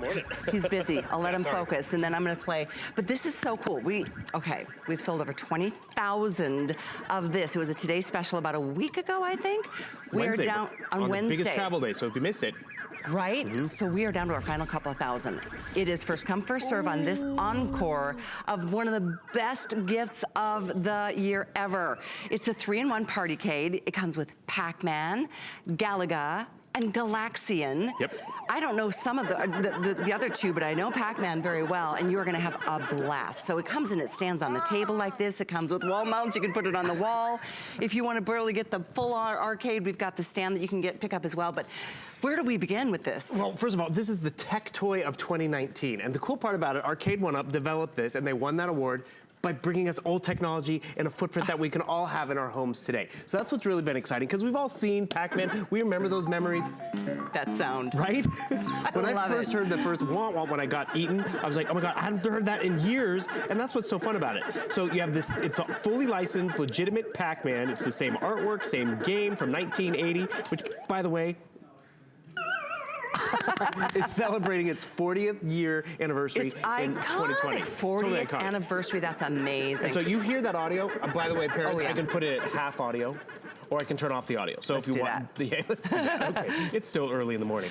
Morning. He's busy. I'll let him focus, and then I'm going to play. But this is so cool. We've sold over 20,000 of this. It was a Today Special about a week ago, I think. We are down on Wednesday. The biggest travel day, so if you missed it. Right? So we are down to our final couple of thousand. It is first come, first serve on this encore of one of the best gifts of the year ever. It's a 3-in-1 Partycade. It comes with PacMan, Galaga, and Galaxian. Yep. I don't know some of the other two, but I know PacMan very well, and you're gonna have a blast. So it comes and it stands on the table like this. It comes with wall mounts. You can put it on the wall. If you want to barely get the full arcade, we've got the stand that you can pick up as well. But where do we begin with this? Well, first of all, this is the tech toy of 2019. And the cool part about it, Arcade1Up developed this, and they won that award by bringing us old technology and a footprint that we can all have in our homes today. So that's what's really been exciting, because we've all seen PacMan. We remember those memories. That sound. Right? When I first heard the first wah-wah when I got eaten, I was like, oh my God, I hadn't heard that in years. And that's what's so fun about it. So you have this, it's a fully licensed, legitimate PacMan. It's the same artwork, same game from 1980, which, by the way, it's celebrating its 40th year anniversary in 2020. 40th anniversary, that's amazing. And so you hear that audio. By the way, parents, I can put it at half audio, or I can turn off the audio. So let's if you want, let's do that. Okay, it's still early in the morning.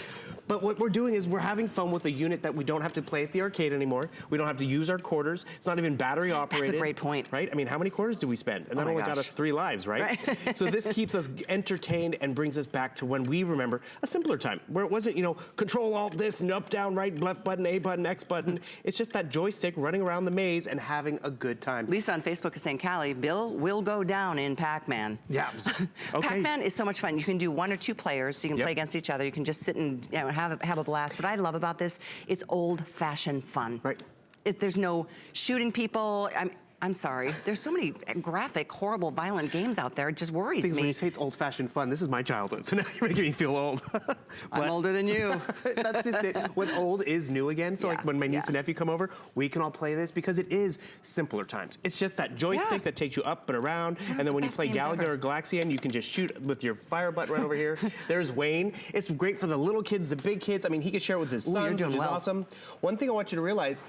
But what we're doing is we're having fun with a unit that we don't have to play at the arcade anymore. We don't have to use our quarters. It's not even battery operated. That's a great point. Right? I mean, how many quarters do we spend? And that only got us 3 lives, right? So this keeps us entertained and brings us back to when we remember a simpler time, where it wasn't, you know, control alt this and up, down, right, left button, A button, X button. It's just that joystick running around the maze and having a good time. Lisa on Facebook is saying, Callie, Bill will go down in PacMan. Yeah. Okay. PacMan is so much fun. You can do 1 or 2 players, so you can play against each other. You can just sit and have a blast. What I love about this, it's old-fashioned fun. Right. There's no shooting people. I'm sorry. There's so many graphic, horrible, violent games out there. It just worries me. When you say it's old-fashioned fun, this is my childhood, so now you're making me feel old. I'm older than you. That's just it. When old is new again, so like when my niece and nephew come over, we can all play this because it is simpler times. It's just that joystick that takes you up and around, and then when you play Galaga or Galaxian, you can just shoot with your fire button right over here. There's Wayne. It's great for the little kids, the big kids. I mean, he can share it with his son, which is awesome. One thing I want you to realize,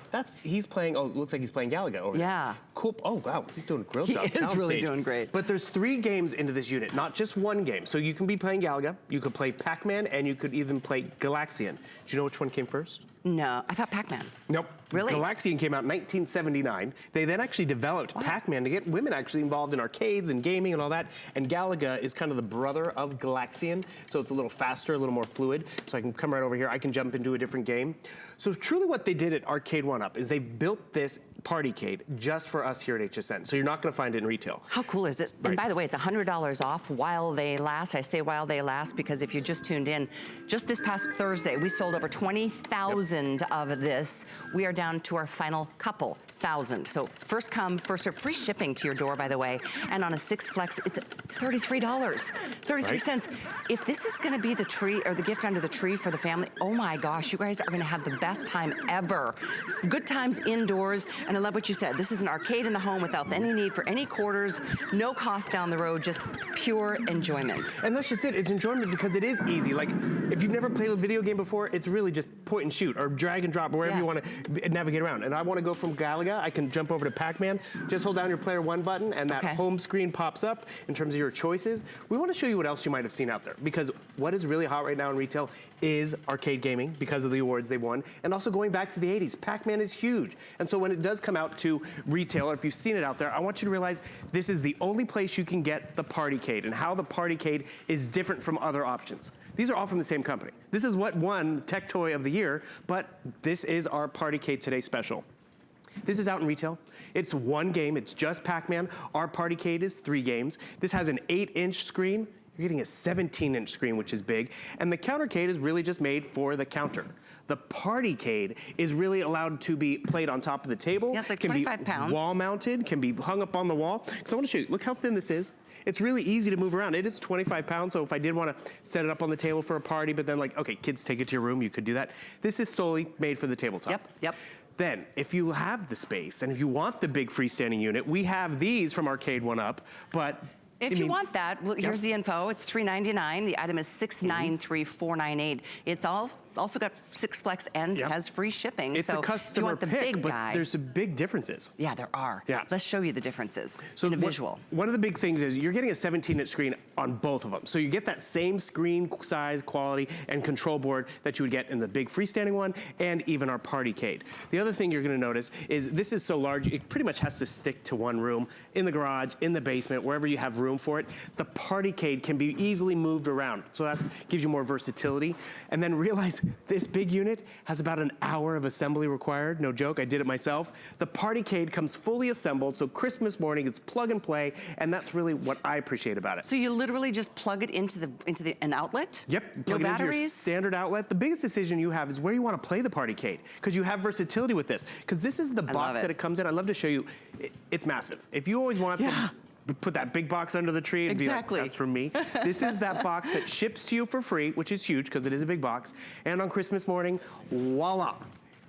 he's playing, it looks like he's playing Galaga over here. Cool. Oh, wow, he's doing a grill job. He is really doing great. But there's 3 games into this unit, not just 1 game. So you can be playing Galaga, you could play PacMan, and you could even play Galaxian. Do you know which one came first? No, I thought PacMan. Nope. Really? Galaxian came out in 1979. They then actually developed PacMan to get women actually involved in arcades and gaming and all that. And Galaga is kind of the brother of Galaxian, so it's a little faster, a little more fluid. So I can come right over here, I can jump into a different game. So truly what they did at Arcade1Up is they built this Partycade just for us here at HSN. So you're not gonna find it in retail. How cool is it? And by the way, it's $100 off while they last. I say while they last because if you just tuned in, just this past Thursday, we sold over 20,000 of this. We are down to our final couple thousand. So first come, first serve, free shipping to your door, by the way. And on a 6 flex, it's $33, 33 cents. If this is gonna be the tree or the gift under the tree for the family, oh my gosh, you guys are gonna have the best time ever. Good times indoors, and I love what you said. This is an arcade in the home without any need for any quarters, no cost down the road, just pure enjoyment. And that's just it, it's enjoyment because it is easy. Like, if you've never played a video game before, it's really just point and shoot or drag and drop wherever you wanna navigate around. And I wanna go from Galaga, I can jump over to PacMan, just hold down your player 1 button and that home screen pops up in terms of your choices. We wanna show you what else you might have seen out there because what is really hot right now in retail is arcade gaming because of the awards they've won, and also going back to the 80s. PacMan is huge. And so when it does come out to retail, or if you've seen it out there, I want you to realize this is the only place you can get the Partycade and how the Partycade is different from other options. These are all from the same company. This is what won Tech Toy of the Year, but this is our Partycade Today special. This is out in retail. It's 1 game, it's just PacMan. Our Partycade is 3 games. This has an 8-inch screen. You're getting a 17-inch screen, which is big. And the Countercade is really just made for the counter. The Partycade is really allowed to be played on top of the table. Yeah, it's like 25 pounds. Wall mounted, can be hung up on the wall. So I wanna show you, look how thin this is. It's really easy to move around. It is 25 pounds, so if I did wanna set it up on the table for a party, but then like, okay, kids take it to your room, you could do that. This is solely made for the tabletop. Yep. Then, if you have the space, and if you want the big freestanding unit, we have these from Arcade1Up, but if you want that, well, here's the info. It's $3.99. The item is $693,498. It's all also got 6 Flex and has free shipping. It's so a customer if you want the pick, big but guy, there's some big differences. Yeah, there are. Yeah. Let's show you the differences So in a visual. One of the big things is you're getting a 17-inch screen on both of them. So you get that same screen size, quality, and control board that you would get in the big freestanding one and even our Partycade. The other thing you're gonna notice is this is so large, it pretty much has to stick to one room, in the garage, in the basement, wherever you have room for it. The Partycade can be easily moved around. So that gives you more versatility. And then realize this big unit has about an hour of assembly required. No joke, I did it myself. The Partycade comes fully assembled, so Christmas morning, it's plug and play, and that's really what I appreciate about it. So you literally just plug it into an outlet? Yep, plug no it into your batteries? standard outlet. The biggest decision you have is where you want to play the Partycade, because you have versatility with this. Because this is the box that it comes in. I'd love to show you. It's massive. If you always want to put that big box under the tree and be like, that's from me. This is that box that ships to you for free, which is huge because it is a big box. And on Christmas morning, voila.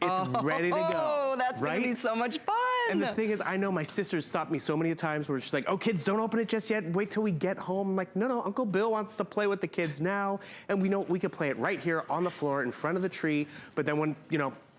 It's ready to go. Oh, that's gonna be so much fun. And the thing is, I know my sister's stopped me so many times where she's like, oh, kids, don't open it just yet. Wait till we get home. I'm like, no, Uncle Bill wants to play with the kids now. And we know we could play it right here on the floor in front of the tree. But then when,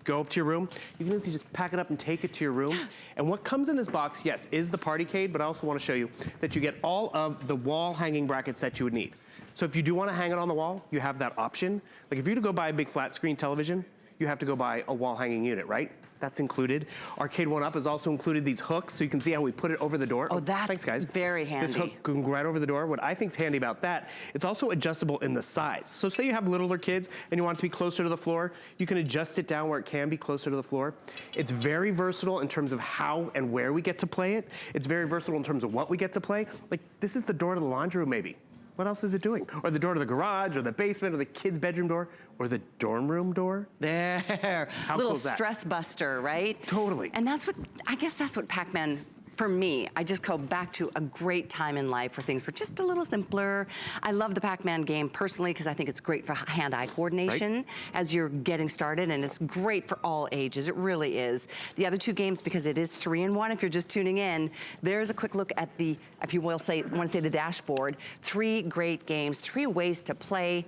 go up to your room, you can easily just pack it up and take it to your room. And what comes in this box, yes, is the Partycade, but I also want to show you that you get all of the wall hanging brackets that you would need. So if you do want to hang it on the wall, you have that option. Like if you're to go buy a big flat screen television, you have to go buy a wall hanging unit, right? That's included. Arcade1Up has also included these hooks, so you can see how we put it over the door. Oh, that's thanks, guys. very handy. This hook can go right over the door. What I think is handy about that, it's also adjustable in the size. So say you have littler kids and you want it to be closer to the floor, you can adjust it down where it can be closer to the floor. It's very versatile in terms of how and where we get to play it. It's very versatile in terms of what we get to play. Like, this is the door to the laundry room, maybe. What else is it doing? Or the door to the garage, or the basement, or the kid's bedroom door, or the dorm room door? There. How little cool is that? stress buster, right? Totally. And I guess that's what PacMan, for me, I just go back to a great time in life where things were just a little simpler. I love the PacMan game personally because I think it's great for hand-eye coordination as you're getting started, and it's great for all ages. It really is. The other two games, because it is 3-in-1, if you're just tuning in, there's a quick look at the, if you want to say the dashboard. 3 great games, 3 ways to play.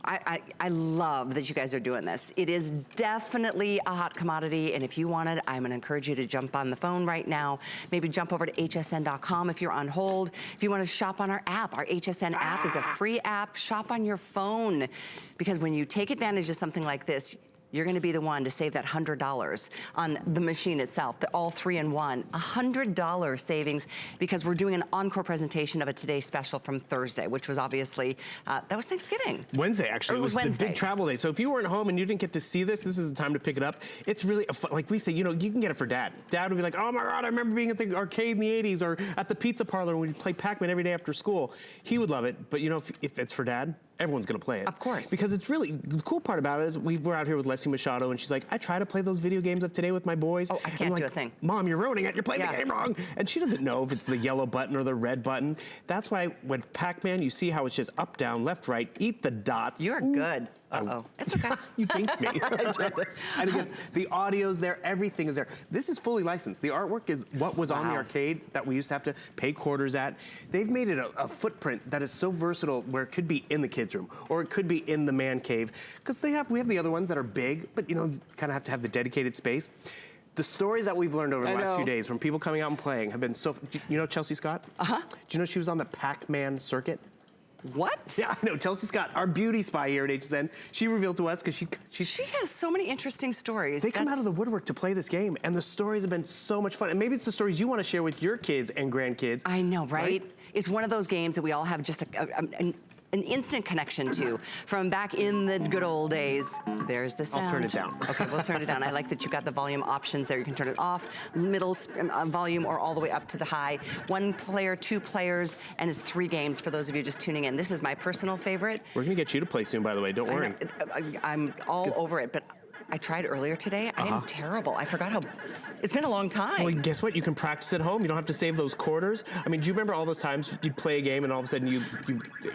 I love that you guys are doing this. It is definitely a hot commodity, and if you want it, I'm gonna encourage you to jump on the phone right now. Maybe jump over to hsn.com if you're on hold. If you wanna shop on our app, our HSN app is a free app. Shop on your phone, because when you take advantage of something like this, you're gonna be the one to save that $100 on the machine itself, the all 3-in-1. $100 savings, because we're doing an encore presentation of a Today Special from Thursday, which was obviously, that was Thanksgiving. Wednesday, actually. It was Wednesday. The big travel day. So if you weren't home and you didn't get to see this is the time to pick it up. It's really, like we say, you can get it for Dad. Dad would be like, oh my God, I remember being at the arcade in the 80s or at the pizza parlor when we'd play PacMan every day after school. He would love it, but if it's for Dad, everyone's gonna play it. Of course. Because it's really, the cool part about it is we were out here with Leslie Machado and she's like, I try to play those video games of today with my boys. Oh, I can't do a thing. Mom, you're ruining it. You're playing the game wrong. And she doesn't know if it's the yellow button or the red button. That's why when PacMan, you see how it's just up, down, left, right, eat the dots. You're good. Uh-oh. It's okay. You jinxed me. And again, the audio's there, everything is there. This is fully licensed. The artwork is what was on the arcade that we used to have to pay quarters at. They've made it a footprint that is so versatile where it could be in the kids' room or it could be in the man cave. Because we have the other ones that are big, but you kind of have to have the dedicated space. The stories that we've learned over the last few days from people coming out and playing have been so, you know Chelsea Scott? Uh-huh. Do you know she was on the PacMan circuit? What? Yeah, I know. Chelsea Scott, our beauty spy here at HSN, she revealed to us because she has so many interesting stories. They come out of the woodwork to play this game, and the stories have been so much fun. And maybe it's the stories you want to share with your kids and grandkids. I know, right? It's one of those games that we all have just an instant connection to from back in the good old days. There's the sound. I'll turn it down. Okay, we'll turn it down. I like that you got the volume options there. You can turn it off, middle volume, or all the way up to the high. 1 player, 2 players, and it's 3 games for those of you just tuning in. This is my personal favorite. We're gonna get you to play soon, by the way. Don't worry. I'm all over it, but I tried earlier today. I am terrible. I forgot how. It's been a long time. Well, guess what? You can practice at home. You don't have to save those quarters. I mean, do you remember all those times you'd play a game and all of a sudden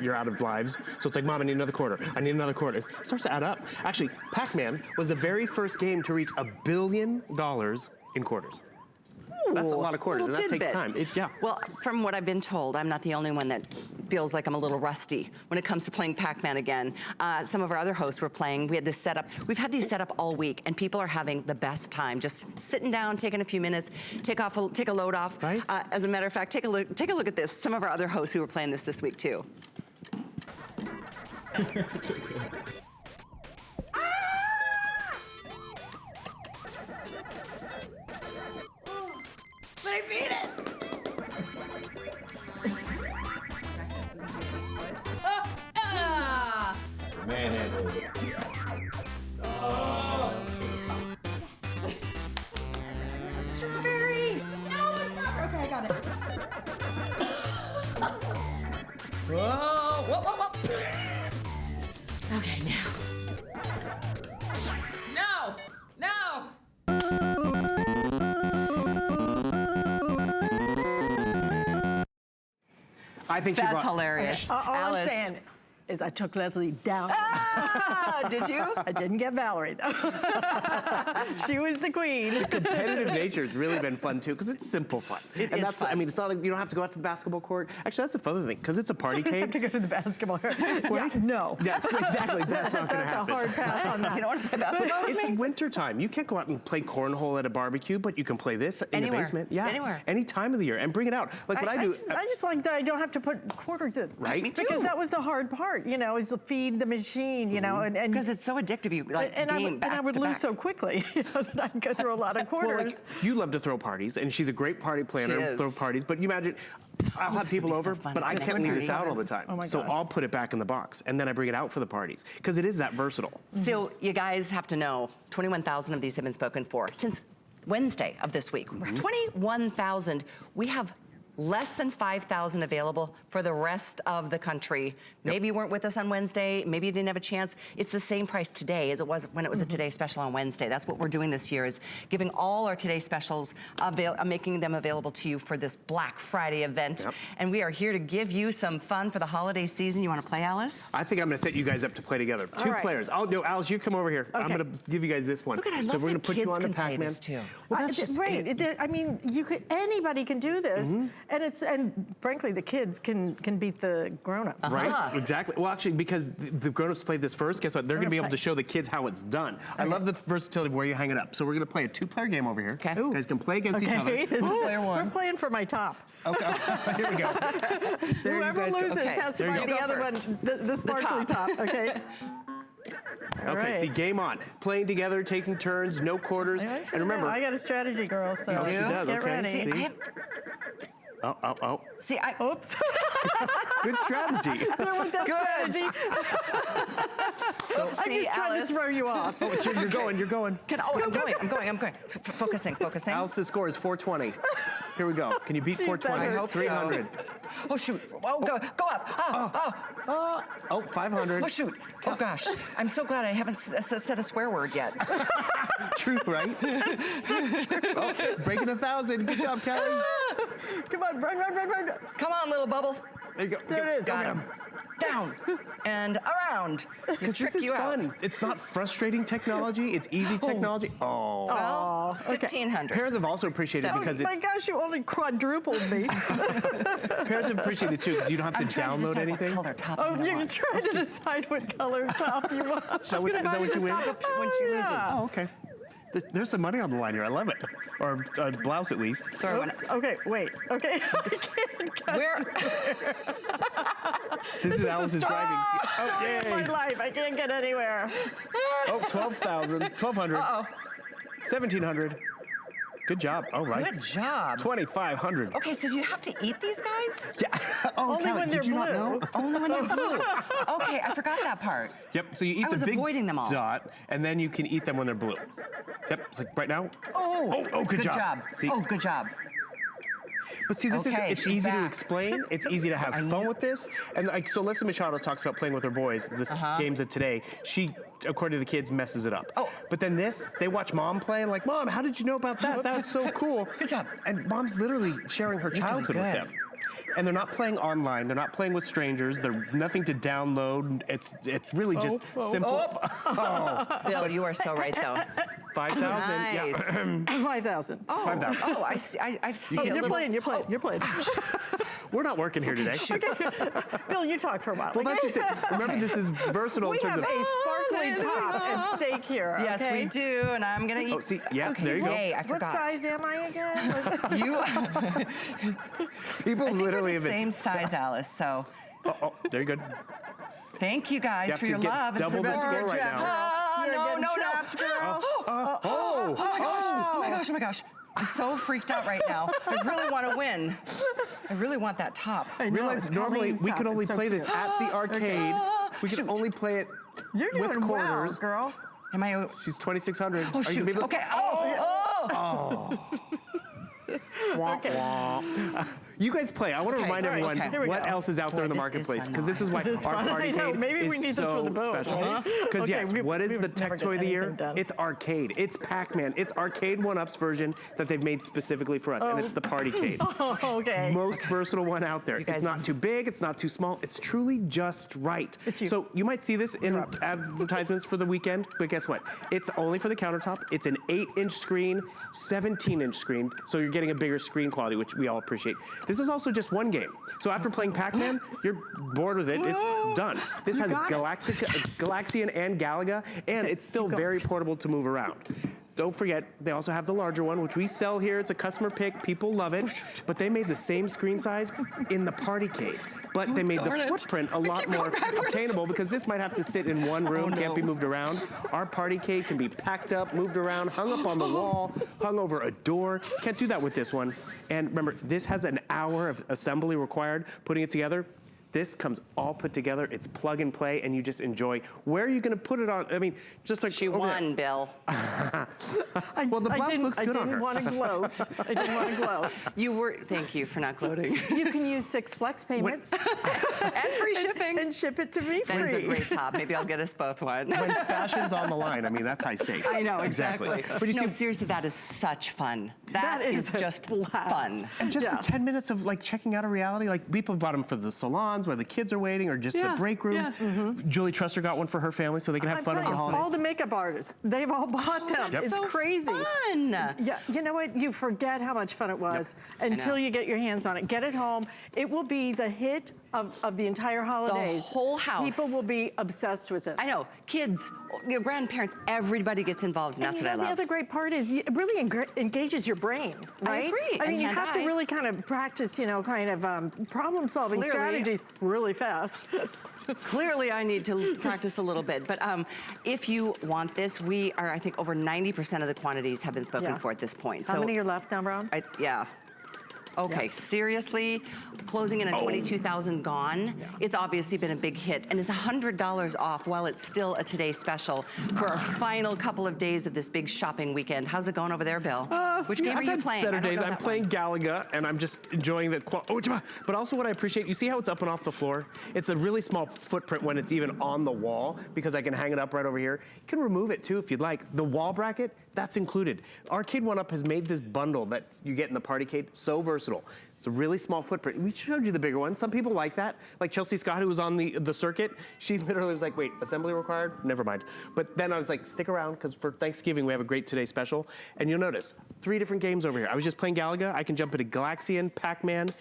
you're out of lives? So it's like, Mom, I need another quarter. I need another quarter. It starts to add up. Actually, PacMan was the very first game to reach $1 billion in quarters. That's a lot of quarters, and that takes time. Well, from what I've been told, I'm not the only one that feels like I'm a little rusty when it comes to playing Pac-Man again. Some of our other hosts were playing. We had this set up. We've had these set up all week, and people are having the best time. Just sitting down, taking a few minutes, take a load off. Right. As a matter of fact, take a look at this. Some of our other hosts who were playing this week too. I beat it! Manhandle. Strawberry! No, it's not. Okay, I got it. Whoa, whoa, whoa, whoa. Okay, now. No, no. I think she That's brought... hilarious. All I'm Alice. saying is I took Leslie down. Ah, did you? I didn't get Valerie, though. She was the queen. Competitive nature has really been fun too, because it's simple fun. It and is that's, fun. I mean, it's not like you don't have to go out to the basketball court. Actually, that's a fun thing, because it's a I have to partycade. go to the basketball. Yeah, no. That's exactly, that's not gonna That's a happen. hard pass on that. You don't want to play basketball with It's me? winter time. You can't go out and play cornhole at a barbecue, but you can play this in Anywhere. the basement. Yeah, Anywhere. any time of the year, and bring it out. Like what I do. I just like that I don't have to put quarters in. Right? Me too. Because that was the hard part, you know, is to feed the machine, you know, and Because it's so addictive. You like and game back I would to lose back. so quickly, you know, that I'd go through a lot of Well, like, quarters. you love to throw parties, and she's a great party planner. She is. Throw parties, but you imagine, I'll have this would people be so over, fun. but I Next can't leave this party. out all the time. Oh my so gosh. I'll put it back in the box, and then I bring it out for the parties, because it is that versatile. So you guys have to know, 21,000 of these have been spoken for since Wednesday of this week. 21,000. We have less than 5,000 available for the rest of the country. Maybe you weren't with us on Wednesday, maybe you didn't have a chance. It's the same price today as it was when it was a Today Special on Wednesday. That's what we're doing this year, is giving all our Today Specials, making them available to you for this Black Friday event. Yep. And we are here to give you some fun for the holiday season. You wanna play, Alice? I think I'm gonna set you guys up to play together. Two right. players. No, Alice, you come over here. I'm Okay. gonna give you guys this one. Look at, I so love we're gonna that put you kids on the can play Pac-Man. this too. Well, that's just Right. I mean, anybody can do this, and frankly, the kids can beat the grown-ups. Right, Uh-huh. exactly. Well, actually, because the grown-ups played this first, guess what? They're gonna be able to show the kids how it's done. I love the versatility of where you hang it up. So we're gonna play a two-player game over here. Okay. You guys can play against each other. Okay, Who's player we're one? playing for my top. Okay, here we go. There you Whoever guys go. loses Okay, has to there you buy go. the other first. one, the sparkly top. top. Okay. All Okay, right. see, game on. Playing together, taking turns, no quarters. I should And remember, know. I got a strategy, girl. So do? she does, get okay. ready. See, See? I have, oh. Oops. Good strategy. That's Good. strategy. so I'm see, just trying Alice. to throw you off. You're going. I'm going. So, focusing. Alice's score is 420. Here we go. Can you beat 420? I hope so. 300. Oh shoot! Oh, go up! Oh, 500. oh shoot! Oh gosh! I'm so glad I haven't said a swear word yet. True, right? Oh, breaking 1,000. Good job, Kelly. Come on, run. Come on, little bubble. There you go. There it is. Got Okay. him. Down and around. Because this is fun. It's not frustrating technology. It's easy technology. Oh. Well, okay. 1,500. Parents have also appreciated it So- because Oh my it's gosh, you only quadrupled me. parents have appreciated it too because you don't have to I'm trying to download decide anything. What color top Oh, I'm gonna you're want. trying to decide what color top you want. Is that what you win? When she loses. Oh, okay. There's some money on the line here. I love it. Or a blouse at least. Sorry, when Oops. Okay, wait. Okay. I can't cut. where? This is Alice's driving. Story of my life. I can't get anywhere. Oh, 12,000. 1,200. Uh-oh. 1,700. Good job. All right. Good job. 2,500. Okay, so do you have to eat these guys? Yeah. Oh, Only Kelly, when did they're you not blue. know? Only when they're blue. Okay, I forgot that part. Yep. So you eat I was the big avoiding them all. dot, and then you can eat them when they're blue. Yep. It's like right now. Oh, good job. See? Oh, good job. But see, this Okay, is, it's she's easy to back. explain. It's easy to have fun with this. And like, so Leslie Machado talks about playing with her boys. This games of today, she, according to the kids, messes it up. Oh. But then this, they watch mom play and like, Mom, how did you know about that? That was so cool. Good job. And mom's literally sharing her doing childhood with good. them. And they're not playing online. They're not playing with strangers. They're nothing to download. It's really just simple. Bill, you are so right, though. 5,000. Nice. Yeah. 5,000. Oh, 5,000. oh, I see. I see Oh, a you're little. playing. You're playing. We're not working here today. Bill, you talk for a while. Well, that's just it. Remember, this is versatile We in terms have of. a sparkly top at stake here. Yes, okay? we do, and I'm gonna eat. Oh, see, yeah, there you go. Yay, I What forgot. size am I again? You, People I think we're literally the have been. same size, Alice. So, Oh, there you go. thank you guys You have for to your get love and double the support. score right now. Ah, You're no, getting no, no. trapped, girl. Oh my gosh! Oh my gosh! Oh my gosh! I'm so freaked out right now. I really want to win. I really want that top. I know, Realize it's normally Colleen's we top. could only It's so play this cute. at the arcade. We can Shoot. only play it You're with doing well, quarters. girl. Am I? She's 2,600. Oh Are you shoot! gonna be able- Okay. Oh. Wah, wah. You guys play. I want to Okay, remind all right, everyone okay. Here we what go. else is out there in the Boy, this is marketplace, fun, because this is why It is our fun. I know. Partycade Maybe we is need this so for the boat, special. right? Because Okay, yes, we what is would the never tech get toy of the year? anything done. It's Arcade. It's PacMan. It's Arcade1Up's version that they've made specifically for us, and it's the Partycade. Oh, okay. Most versatile one out there. guys- It's not too big, it's not too small, it's truly just right. It's you. So you might see this in advertisements for the weekend, but guess what? It's only for the countertop. It's an 8-inch screen, 17-inch screen, so you're getting a bigger screen quality, which we all appreciate. This is also just one game. So after playing PacMan, you're bored with it, it's done. This has got it. Galaxian and Galaga, and it's still very portable to move around. Don't forget, they also have the larger one, which we sell here. It's a customer pick. People love it. But they made the same screen size in the Partycade. But they made darn the it. footprint a lot keep more going backwards. obtainable, because this might have to sit in one room, can't be moved around. Our Partycade can be packed up, moved around, hung up on the wall, hung over a door. Can't do that with this one. And remember, this has an hour of assembly required, putting it together. This comes all put together. It's plug and play, and you just enjoy. Where are you going to put it on? I mean, just like She over there. won, Bill. Well, the blouse looks good on her. I didn't want to gloat. I didn't want to gloat. You were. Thank you for not gloating. You can use 6 flex payments And free shipping. and ship it to me That free. is a great top. Maybe I'll get us both one. When fashion's on the line, I mean, that's high stakes. I know, exactly. But you no, see, seriously, that is such fun. That is a just blast. fun. and just Yeah. for 10 minutes of like checking out a reality, like people bought them for the salons where the kids are waiting, or just Yeah, the break rooms. Julie Trusser got one for her family so they can have I'm fun over the telling you, holidays. all the makeup artists, they've all bought them. That's It's so crazy. fun. Yeah, you know what? You forget how much fun it was until you get your hands on it. Get it home. It will be the hit of the entire holidays. whole house. People will be obsessed with it. I know, kids, your grandparents, everybody gets involved, and And that's you what know, I the love. other great part is it really engages your brain, I right? agree, I mean, and you have to hand-eye. really kind of practice, you know, kind of problem-solving Clearly. strategies really fast. Clearly, I need to practice a little bit, but if you want this, we are, I think, over 90% of the quantities have been spoken Yeah. for at this point. How many are left now, Brown? Yeah. Okay, Yeah. seriously, closing in at 22,000 gone. It's obviously been a big hit, and it's $100 off while it's still a Today Special for our final couple of days of this big shopping weekend. How's it going over there, Bill? Which game I've are you had playing? Better I don't days. know I'm that playing one. Galaga, and I'm just enjoying the but also what I appreciate, you see how it's up and off the floor? It's a really small footprint when it's even on the wall, because I can hang it up right over here. You can remove it too if you'd like. The wall bracket, that's included. Arcade1Up has made this bundle that you get in the Partycade so versatile. It's a really small footprint. We showed you the bigger one. Some people like that. Like Chelsea Scott, who was on the circuit, she literally was like, wait, assembly required? Never mind. But then I was like, stick around, because for Thanksgiving, we have a great Today Special. And you'll notice, 3 different games over here. I was just playing Galaga. I can jump into Galaxian, PacMan.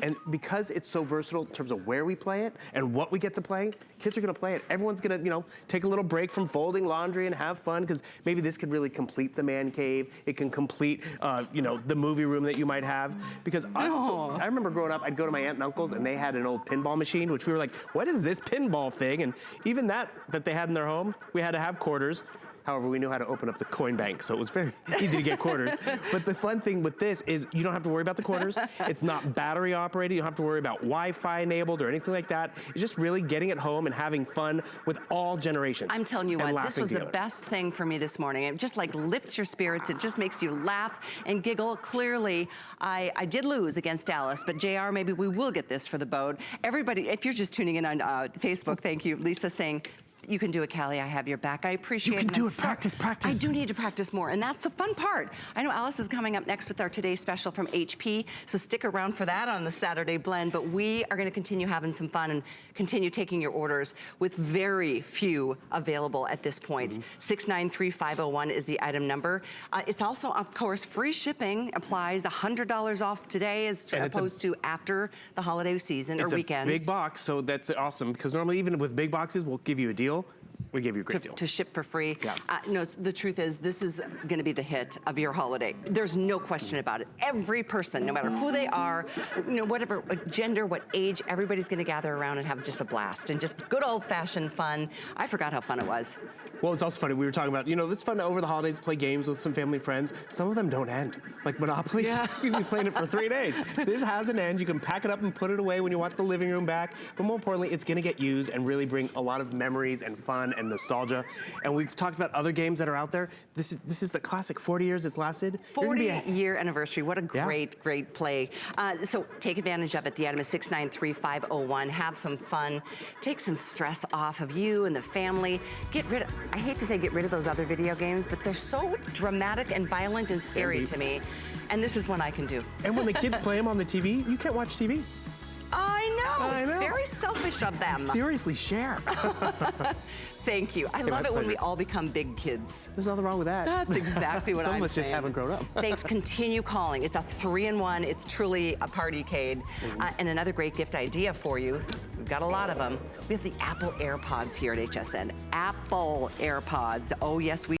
And because it's so versatile in terms of where we play it and what we get to play, kids are gonna play it. Everyone's gonna, you know, take a little break from folding laundry and have fun, because maybe this could really complete the man cave. It can complete, you know, the movie room that you might have. Because I remember growing up, I'd go to my aunt and uncle's, and they had an old pinball machine, which we were like, what is this pinball thing? And even that they had in their home, we had to have quarters. However, we knew how to open up the coin bank, so it was very easy to get quarters. But the fun thing with this is you don't have to worry about the quarters. It's not battery operated. You don't have to worry about Wi-Fi enabled or anything like that. It's just really getting it home and having fun with all generations. I'm telling you and what, this laughing was the together. best thing for me this morning. It just like lifts your spirits. It just makes you laugh and giggle. Clearly, I did lose against Dallas, but JR, maybe we will get this for the boat. Everybody, if you're just tuning in on Facebook, thank you. Lisa saying, You can do it, Callie. I have your back. I appreciate it. You can do and it. Practice, practice. I do need to practice more, and that's the fun part. I know Alice is coming up next with our Today's Special from HP, so stick around for that on the Saturday Blend, but we are going to continue having some fun and continue taking your orders with very few available at this point. 693501 is the item number. It's also, of course, free shipping applies. $100 off today as opposed to after the holiday season or weekends. It's a big box, so that's awesome, because normally even with big boxes, we'll give you a deal. We give you a great deal. To ship for free. Yeah. No, the truth is, this is going to be the hit of your holiday. There's no question about it. Every person, no matter who they are, you know, whatever what gender, what age, everybody's going to gather around and have just a blast and just good old-fashioned fun. I forgot how fun it was. Well, it's also funny. We were talking about, you know, it's fun over the holidays to play games with some family and friends. Some of them don't end. Like Monopoly, Yeah. you can be playing it for 3 days. This has an end. You can pack it up and put it away when you want the living room back. But more importantly, it's going to get used and really bring a lot of memories and fun and nostalgia. And we've talked about other games that are out there. This is the classic. 40 years it's lasted. 40-year anniversary. What a great, great play. So take advantage of it. The item is 693501. Have some fun. Take some stress off of you and the family. Get rid of, I hate to say get rid of those other video games, but they're so dramatic and violent and scary to me. And this is one I can do. And when the kids play them on the TV, you can't watch TV. I know. Very selfish of them. Seriously, share. Thank you. I love it when we all become big kids. There's nothing wrong with that. That's exactly what I'm saying. Some of us just haven't grown up. Thanks. Continue calling. It's a 3-in-1. It's truly a partycade. And another great gift idea for you. We've got a lot of them. We have the Apple AirPods here at HSN. Apple AirPods. Oh, yes, we